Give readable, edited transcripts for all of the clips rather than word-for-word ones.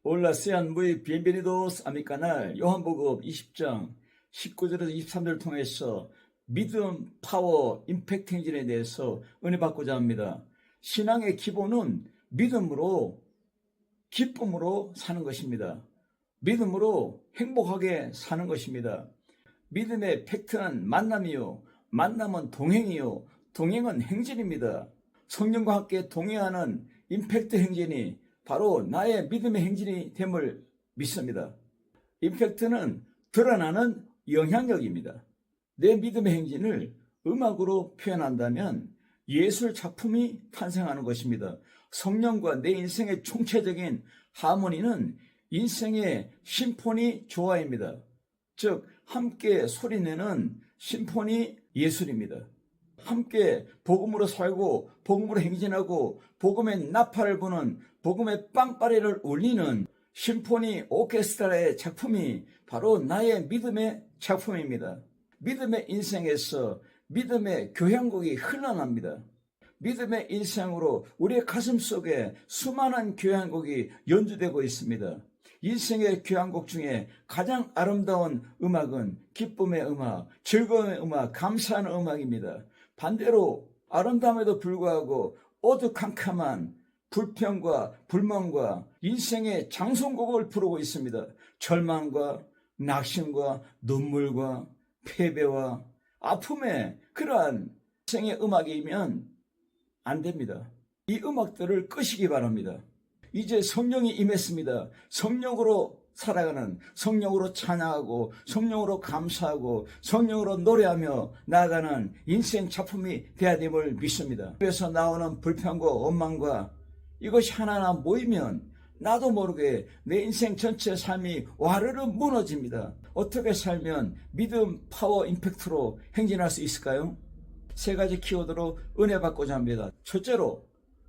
Hola, sean muy bienvenidos a mi canal. 요한복음 20장 19절에서 23절을 통해서 믿음, 파워, 임팩트 행진에 대해서 은혜 받고자 합니다. 신앙의 기본은 믿음으로, 기쁨으로 사는 것입니다. 믿음으로 행복하게 사는 것입니다. 믿음의 팩트는 만남이요, 만남은 동행이요, 동행은 행진입니다. 성령과 함께 동행하는 임팩트 행진이 바로 나의 믿음의 행진이 됨을 믿습니다. 임팩트는 드러나는 영향력입니다. 내 믿음의 행진을 음악으로 표현한다면 예술 작품이 탄생하는 것입니다. 성령과 내 인생의 총체적인 하모니는 인생의 심포니 조화입니다. 즉 함께 소리내는 심포니 예술입니다. 함께 복음으로 살고 복음으로 행진하고 복음의 나팔을 부는 복음의 빵빠레를 울리는 심포니 오케스트라의 작품이 바로 나의 믿음의 작품입니다. 믿음의 인생에서 믿음의 교향곡이 흘러납니다. 믿음의 인생으로 우리의 가슴 속에 수많은 교향곡이 연주되고 있습니다. 인생의 교향곡 중에 가장 아름다운 음악은 기쁨의 음악, 즐거움의 음악, 감사하는 음악입니다. 반대로 아름다움에도 불구하고 어두컴컴한 불평과 불만과 인생의 장송곡을 부르고 있습니다. 절망과 낙심과 눈물과 패배와 아픔의 그러한 인생의 음악이면 안 됩니다. 이 음악들을 끄시기 바랍니다. 이제 성령이 임했습니다. 성령으로 살아가는, 성령으로 찬양하고 성령으로 감사하고 성령으로 노래하며 나아가는 인생 작품이 되어야 됨을 믿습니다. 그래서 나오는 불평과 원망과 이것이 하나하나 모이면 나도 모르게 내 인생 전체 삶이 와르르 무너집니다. 어떻게 살면 믿음, 파워, 임팩트로 행진할 수 있을까요? 세 가지 키워드로 은혜 받고자 합니다. 첫째로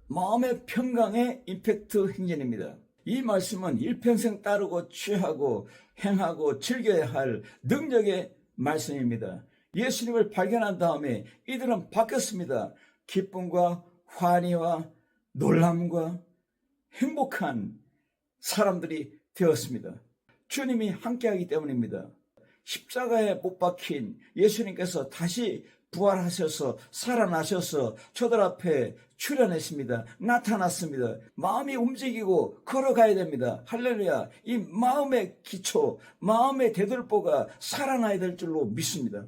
마음의 평강의 임팩트 행진입니다. 이 말씀은 일평생 따르고 취하고 행하고 즐겨야 할 능력의 말씀입니다. 예수님을 발견한 다음에 이들은 바뀌었습니다. 기쁨과 환희와 놀람과 행복한 사람들이 되었습니다. 주님이 함께하기 때문입니다. 십자가에 못 박힌 예수님께서 다시 부활하셔서 살아나셔서 저들 앞에 출현했습니다. 나타났습니다. 마음이 움직이고 걸어가야 됩니다. 할렐루야. 이 마음의 기초, 마음의 대들보가 살아나야 될 줄로 믿습니다.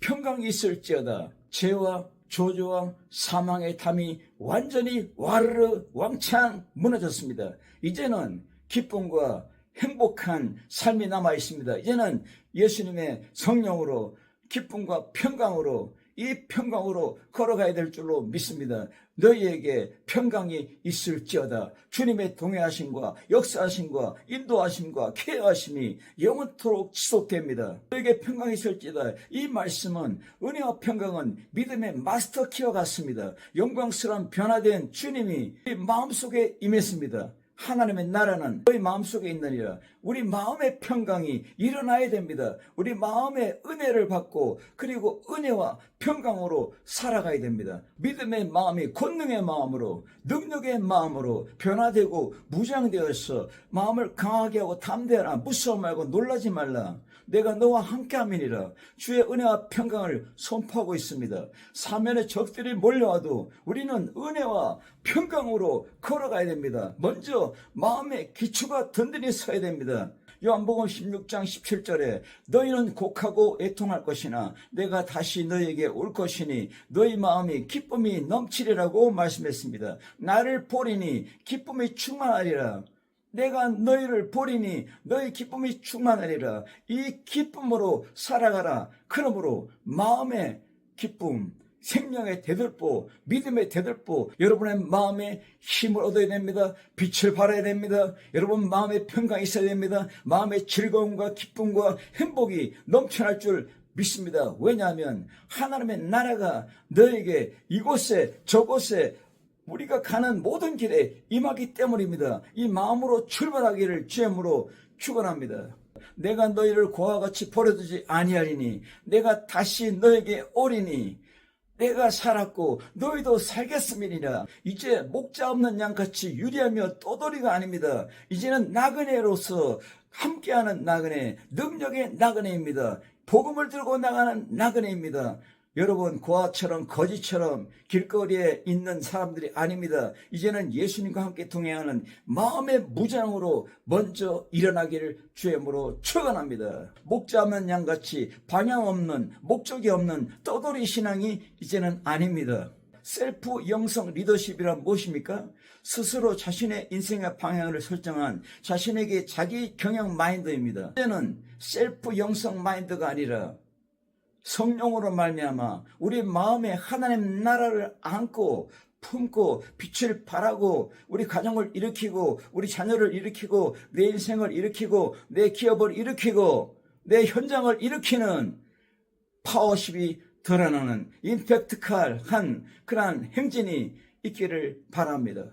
평강이 있을지어다 죄와 저주와 사망의 담이 완전히 와르르 왕창 무너졌습니다. 이제는 기쁨과 행복한 삶이 남아 있습니다. 이제는 예수님의 성령으로 기쁨과 평강으로 이 평강으로 걸어가야 될 줄로 믿습니다. 너희에게 평강이 있을지어다. 주님의 동행하심과 역사하심과 인도하심과 케어하심이 영원토록 지속됩니다. 너희에게 평강이 있을지어다. 이 말씀은 은혜와 평강은 믿음의 마스터 키와 같습니다. 영광스러운 변화된 주님이 우리 마음속에 임했습니다. 하나님의 나라는 너희 마음속에 있느니라. 우리 마음의 평강이 일어나야 됩니다. 우리 마음의 은혜를 받고 그리고 은혜와 평강으로 살아가야 됩니다. 믿음의 마음이 권능의 마음으로 능력의 마음으로 변화되고 무장되어서 마음을 강하게 하고 담대하라. 무서워 말고 놀라지 말라. 내가 너와 함께함이니라. 주의 은혜와 평강을 선포하고 있습니다. 사면의 적들이 몰려와도 우리는 은혜와 평강으로 걸어가야 됩니다. 먼저 마음의 기초가 든든히 서야 됩니다. 요한복음 16장 17절에 너희는 곡하고 애통할 것이나 내가 다시 너희에게 올 것이니 너희 마음이 기쁨이 넘치리라고 말씀했습니다. 나를 보리니 기쁨이 충만하리라. 내가 너희를 보리니 너희 기쁨이 충만하리라. 이 기쁨으로 살아가라. 그러므로 마음의 기쁨, 생명의 대들보, 믿음의 대들보, 여러분의 마음에 힘을 얻어야 됩니다. 빛을 발해야 됩니다. 여러분 마음에 평강이 있어야 됩니다. 마음의 즐거움과 기쁨과 행복이 넘쳐날 줄 믿습니다. 왜냐하면 하나님의 나라가 너에게 이곳에 저곳에 우리가 가는 모든 길에 임하기 때문입니다. 이 마음으로 출발하기를 주님으로 축원합니다. 내가 너희를 고와 같이 버려두지 아니하리니 내가 다시 너에게 오리니 내가 살았고 너희도 살겠음이니라. 이제 목자 없는 양같이 유리하며 떠돌이가 아닙니다. 이제는 나그네로서 함께하는 나그네, 능력의 나그네입니다. 복음을 들고 나가는 나그네입니다. 여러분, 고아처럼 거지처럼 길거리에 있는 사람들이 아닙니다. 이제는 예수님과 함께 동행하는 마음의 무장으로 먼저 일어나기를 주의 이름으로 축원합니다. 목자 없는 양같이 방향 없는, 목적이 없는 떠돌이 신앙이 이제는 아닙니다. 셀프 영성 리더십이란 무엇입니까? 스스로 자신의 인생의 방향을 설정한 자신에게 자기 경영 마인드입니다. 이제는 셀프 영성 마인드가 아니라 성령으로 말미암아 우리 마음에 하나님 나라를 안고 품고 빛을 발하고 우리 가정을 일으키고 우리 자녀를 일으키고 내 인생을 일으키고 내 기업을 일으키고 내 현장을 일으키는 파워십이 드러나는 임팩트칼한 그러한 행진이 있기를 바랍니다.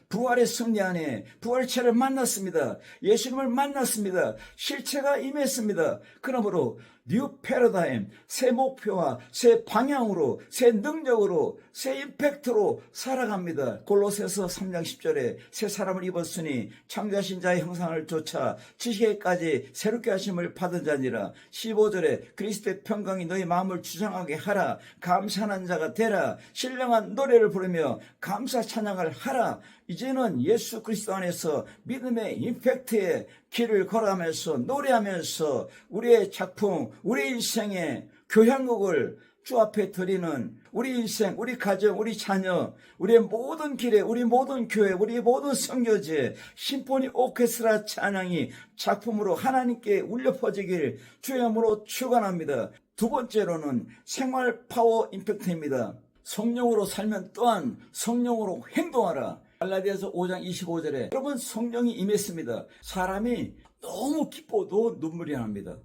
부활의 승리 안에 부활체를 만났습니다. 예수님을 만났습니다. 실체가 임했습니다. 그러므로 뉴 패러다임, 새 목표와 새 방향으로, 새 능력으로, 새 임팩트로 살아갑니다. 골로새서 3장 10절에 새 사람을 입었으니 창조하신 자의 형상을 좇아 지식에까지 새롭게 하심을 받은 자니라. 15절에 그리스도의 평강이 너희 마음을 주장하게 하라. 감사하는 자가 되라. 신령한 노래를 부르며 감사 찬양을 하라. 이제는 예수 그리스도 안에서 믿음의 임팩트의 길을 걸어가면서 노래하면서 우리의 작품, 우리 인생의 교향곡을 주 앞에 드리는 우리 인생, 우리 가정, 우리 자녀, 우리의 모든 길에, 우리 모든 교회, 우리 모든 선교제, 심포니 오케스트라 찬양이 작품으로 하나님께 울려 퍼지길 주의 이름으로 축원합니다. 두 번째로는 생활 파워 임팩트입니다. 성령으로 살면 또한 성령으로 행동하라. 갈라디아서 5장 25절에 여러분 성령이 임했습니다. 사람이 너무 기뻐도 눈물이 납니다.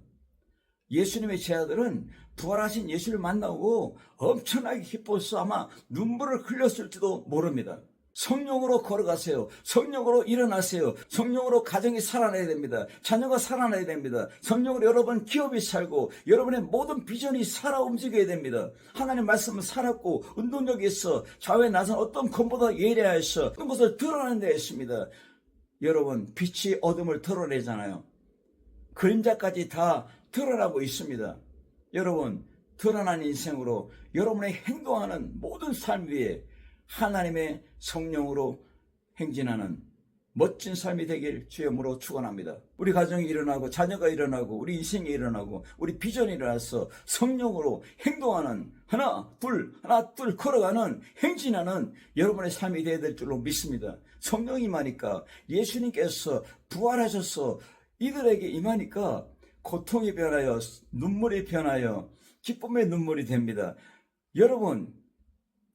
예수님의 제자들은 부활하신 예수를 만나고 엄청나게 기뻤어. 아마 눈물을 흘렸을지도 모릅니다. 성령으로 걸어가세요. 성령으로 일어나세요. 성령으로 가정이 살아나야 됩니다. 자녀가 살아나야 됩니다. 성령으로 여러분 기업이 살고 여러분의 모든 비전이 살아 움직여야 됩니다. 하나님 말씀은 살았고 운동력이 있어 좌우에 나선 어떤 것보다 예리하여서 그런 것을 드러내는 데 있습니다. 여러분 빛이 어둠을 드러내잖아요. 그림자까지 다 드러나고 있습니다. 여러분 드러난 인생으로 여러분의 행동하는 모든 삶 위에 하나님의 성령으로 행진하는 멋진 삶이 되길 주의 이름으로 축원합니다. 우리 가정이 일어나고 자녀가 일어나고 우리 인생이 일어나고 우리 비전이 일어나서 성령으로 행동하는 하나 둘 걸어가는 행진하는 여러분의 삶이 되어야 될 줄로 믿습니다. 성령이 임하니까 예수님께서 부활하셔서 이들에게 임하니까 고통이 변하여 눈물이 변하여 기쁨의 눈물이 됩니다. 여러분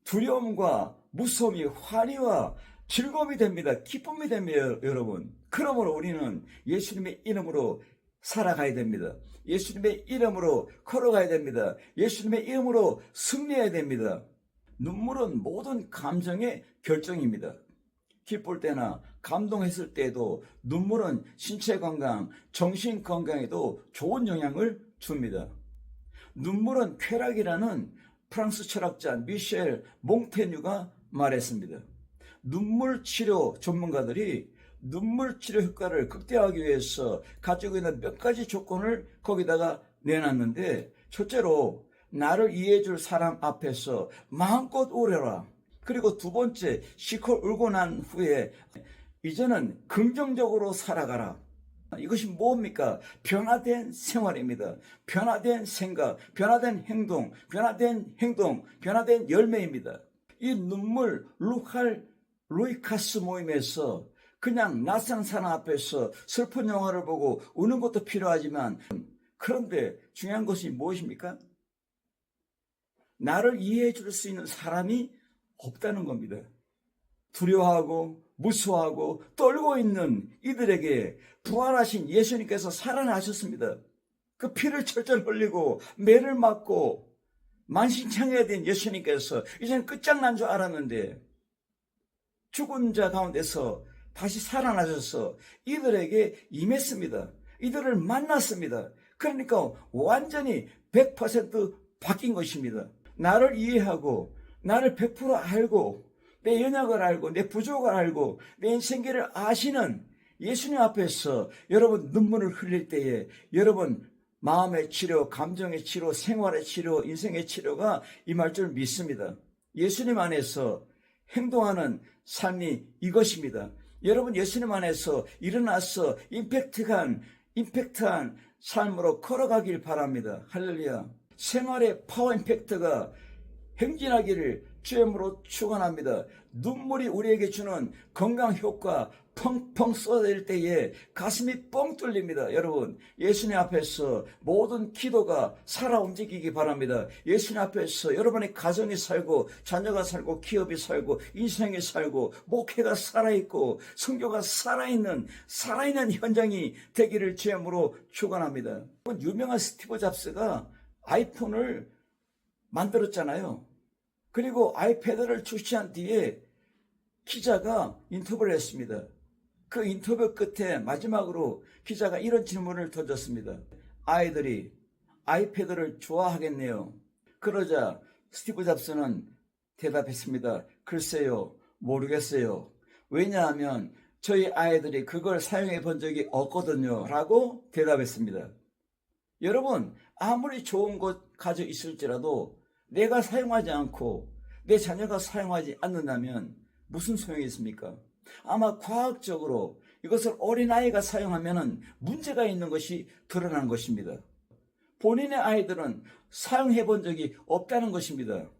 두려움과 무서움이 환희와 즐거움이 됩니다. 기쁨이 됩니다. 여러분 그러므로 우리는 예수님의 이름으로 살아가야 됩니다. 예수님의 이름으로 걸어가야 됩니다. 예수님의 이름으로 승리해야 됩니다. 눈물은 모든 감정의 결정입니다. 기쁠 때나 감동했을 때에도 눈물은 신체 건강, 정신 건강에도 좋은 영향을 줍니다. 눈물은 쾌락이라는 프랑스 철학자 미셸 몽테뉴가 말했습니다. 눈물 치료 전문가들이 눈물 치료 효과를 극대화하기 위해서 가지고 있는 몇 가지 조건을 거기다가 내놨는데 첫째로 나를 이해해 줄 사람 앞에서 마음껏 울어라. 그리고 두 번째 실컷 울고 난 후에 이제는 긍정적으로 살아가라. 이것이 뭡니까? 변화된 생활입니다. 변화된 생각, 변화된 행동, 변화된 열매입니다. 이 눈물 루이카스 모임에서 그냥 낯선 사람 앞에서 슬픈 영화를 보고 우는 것도 필요하지만 그런데 중요한 것이 무엇입니까? 나를 이해해 줄 수 있는 사람이 없다는 겁니다. 두려워하고 무서워하고 떨고 있는 이들에게 부활하신 예수님께서 살아나셨습니다. 그 피를 철철 흘리고 매를 맞고 만신창이가 된 예수님께서 이제는 끝장난 줄 알았는데 죽은 자 가운데서 다시 살아나셔서 이들에게 임했습니다. 이들을 만났습니다. 그러니까 완전히 100% 바뀐 것입니다. 나를 이해하고 나를 100% 알고 내 연약을 알고 내 부족을 알고 내 인생길을 아시는 예수님 앞에서 여러분 눈물을 흘릴 때에 여러분 마음의 치료, 감정의 치료, 생활의 치료, 인생의 치료가 임할 줄 믿습니다. 예수님 안에서 행동하는 삶이 이것입니다. 여러분 예수님 안에서 일어나서 임팩트한 삶으로 걸어가길 바랍니다. 할렐루야. 생활의 파워 임팩트가 행진하기를 주임으로 축원합니다. 눈물이 우리에게 주는 건강 효과 펑펑 쏟아질 때에 가슴이 뻥 뚫립니다. 여러분 예수님 앞에서 모든 기도가 살아 움직이기 바랍니다. 예수님 앞에서 여러분의 가정이 살고 자녀가 살고 기업이 살고 인생이 살고 목회가 살아있고 성교가 살아있는 현장이 되기를 주임으로 축원합니다. 유명한 스티브 잡스가 아이폰을 만들었잖아요. 그리고 아이패드를 출시한 뒤에 기자가 인터뷰를 했습니다. 그 인터뷰 끝에 마지막으로 기자가 이런 질문을 던졌습니다. 아이들이 아이패드를 좋아하겠네요. 그러자 스티브 잡스는 대답했습니다. 글쎄요, 모르겠어요. 왜냐하면 저희 아이들이 그걸 사용해 본 적이 없거든요. 라고 대답했습니다. 여러분, 아무리 좋은 것 가지고 있을지라도 내가 사용하지 않고 내 자녀가 사용하지 않는다면 무슨 소용이 있습니까? 아마 과학적으로 이것을 어린아이가 사용하면 문제가 있는 것이 드러난 것입니다. 본인의 아이들은 사용해 본 적이 없다는 것입니다.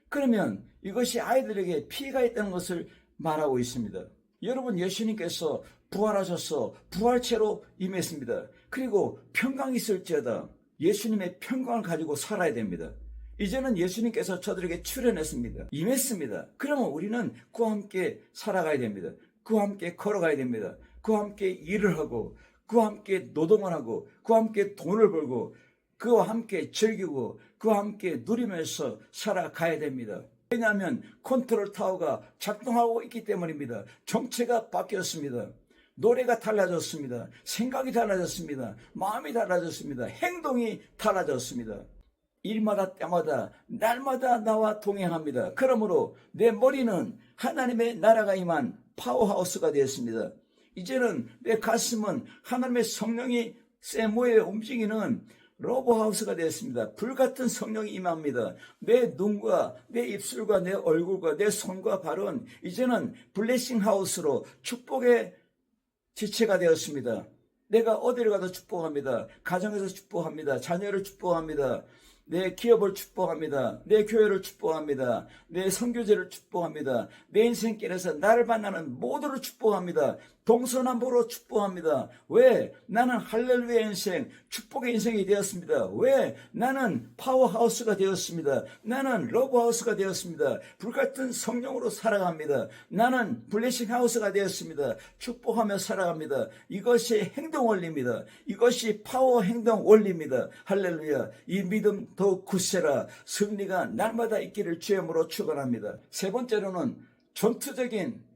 그러면 이것이 아이들에게 피해가 있다는 것을 말하고 있습니다. 여러분 예수님께서 부활하셔서 부활체로 임했습니다. 그리고 평강이 있을지어다 예수님의 평강을 가지고 살아야 됩니다. 이제는 예수님께서 저들에게 출현했습니다. 임했습니다. 그러면 우리는 그와 함께 살아가야 됩니다. 그와 함께 걸어가야 됩니다. 그와 함께 일을 하고 그와 함께 노동을 하고 그와 함께 돈을 벌고 그와 함께 즐기고 그와 함께 누리면서 살아가야 됩니다. 왜냐하면 컨트롤 타워가 작동하고 있기 때문입니다. 정체가 바뀌었습니다. 노래가 달라졌습니다. 생각이 달라졌습니다. 마음이 달라졌습니다. 행동이 달라졌습니다. 일마다 때마다 날마다 나와 동행합니다. 그러므로 내 머리는 하나님의 나라가 임한 파워하우스가 되었습니다. 이제는 내 가슴은 하나님의 성령이 세모에 움직이는 로보하우스가 되었습니다. 불같은 성령이 임합니다. 내 눈과 내 입술과 내 얼굴과 내 손과 발은 이제는 블레싱 하우스로 축복의 지체가 되었습니다. 내가 어디를 가도 축복합니다. 가정에서 축복합니다. 자녀를 축복합니다. 내 기업을 축복합니다. 내 교회를 축복합니다. 내 선교제를 축복합니다. 내 인생길에서 나를 만나는 모두를 축복합니다. 동서남북으로 축복합니다. 왜? 나는 할렐루야 인생, 축복의 인생이 되었습니다. 왜? 나는 파워하우스가 되었습니다. 나는 러브하우스가 되었습니다. 불같은 성령으로 살아갑니다. 나는 블레싱 하우스가 되었습니다. 축복하며 살아갑니다. 이것이 행동 원리입니다. 이것이 파워 행동 원리입니다. 할렐루야. 이 믿음 더욱 굳세라. 승리가 날마다 있기를 주임으로 축원합니다. 세 번째로는 전투적인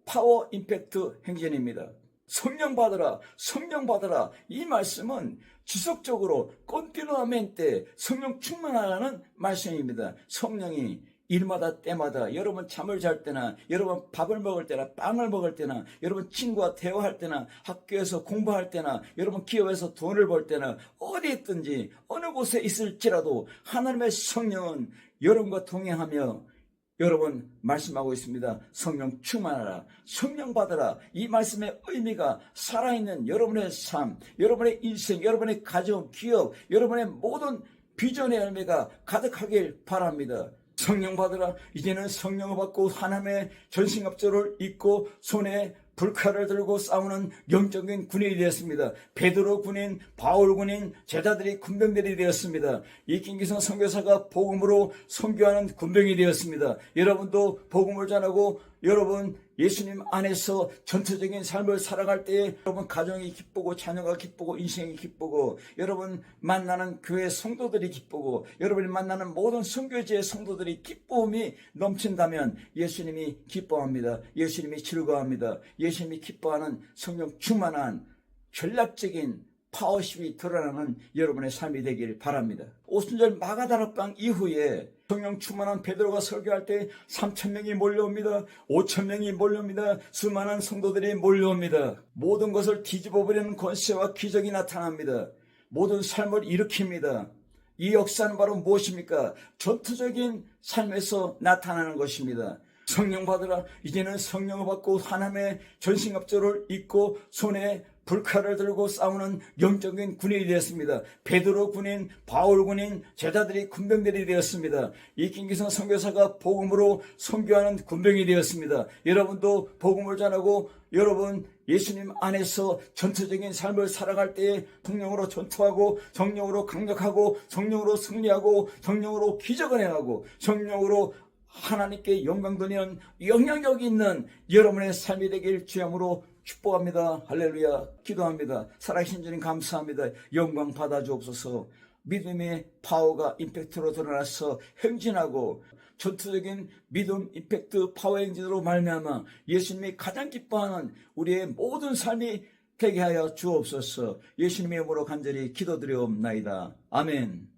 파워 임팩트 행진입니다. 성령 받으라, 성령 받으라. 이 말씀은 지속적으로 컨티누amente 성령 충만하라는 말씀입니다. 성령이 일마다 때마다 여러분 잠을 잘 때나 여러분 밥을 먹을 때나 빵을 먹을 때나 여러분 친구와 대화할 때나 학교에서 공부할 때나 여러분 기업에서 돈을 벌 때나 어디 있든지 어느 곳에 있을지라도 하나님의 성령은 여러분과 동행하며 여러분 말씀하고 있습니다. 성령 충만하라. 성령 받으라. 이 말씀의 의미가 살아있는 여러분의 삶, 여러분의 인생, 여러분의 가정, 기업, 여러분의 모든 비전의 열매가 가득하길 바랍니다. 성령 받으라. 이제는 성령을 받고 하나님의 전신갑주를 입고 손에 불칼을 들고 싸우는 영적인 군인이 되었습니다. 베드로 군인, 바울 군인, 제자들이 군병들이 되었습니다. 이김기성 선교사가 복음으로 선교하는 군병이 되었습니다. 여러분도 복음을 전하고 여러분 예수님 안에서 전투적인 삶을 살아갈 때에 여러분 가정이 기쁘고 자녀가 기쁘고 인생이 기쁘고 여러분 만나는 교회 성도들이 기쁘고 여러분이 만나는 모든 선교지의 성도들이 기쁨이 넘친다면 예수님이 기뻐합니다. 예수님이 즐거워합니다. 예수님이 기뻐하는 성령 충만한 전략적인 파워십이 드러나는 여러분의 삶이 되길 바랍니다. 오순절 마가다락방 이후에 성령 충만한 베드로가 설교할 때 3,000명이 몰려옵니다. 5,000명이 몰려옵니다. 수많은 성도들이 몰려옵니다. 모든 것을 뒤집어버리는 권세와 기적이 나타납니다. 모든 삶을 일으킵니다. 이 역사는 바로 무엇입니까? 전투적인 삶에서 나타나는 것입니다. 성령 받으라. 이제는 성령을 받고 하나님의 전신갑주를 입고 손에 불칼을 들고 싸우는 영적인 군인이 되었습니다. 베드로 군인, 바울 군인, 제자들이 군병들이 되었습니다. 이김기성 선교사가 복음으로 선교하는 군병이 되었습니다. 여러분도 복음을 전하고 여러분 예수님 안에서 전투적인 삶을 살아갈 때에 성령으로 전투하고 성령으로 강력하고 성령으로 승리하고 성령으로 기적을 행하고 성령으로 하나님께 영광 돌리는 영향력 있는 여러분의 삶이 되길 주함으로 축복합니다. 할렐루야. 기도합니다. 살아계신 주님 감사합니다. 영광 받아주옵소서. 믿음의 파워가 임팩트로 드러나서 행진하고 전투적인 믿음 임팩트 파워 행진으로 말미암아 예수님이 가장 기뻐하는 우리의 모든 삶이 되게 하여 주옵소서. 예수님의 이름으로 간절히 기도드리옵나이다. 아멘.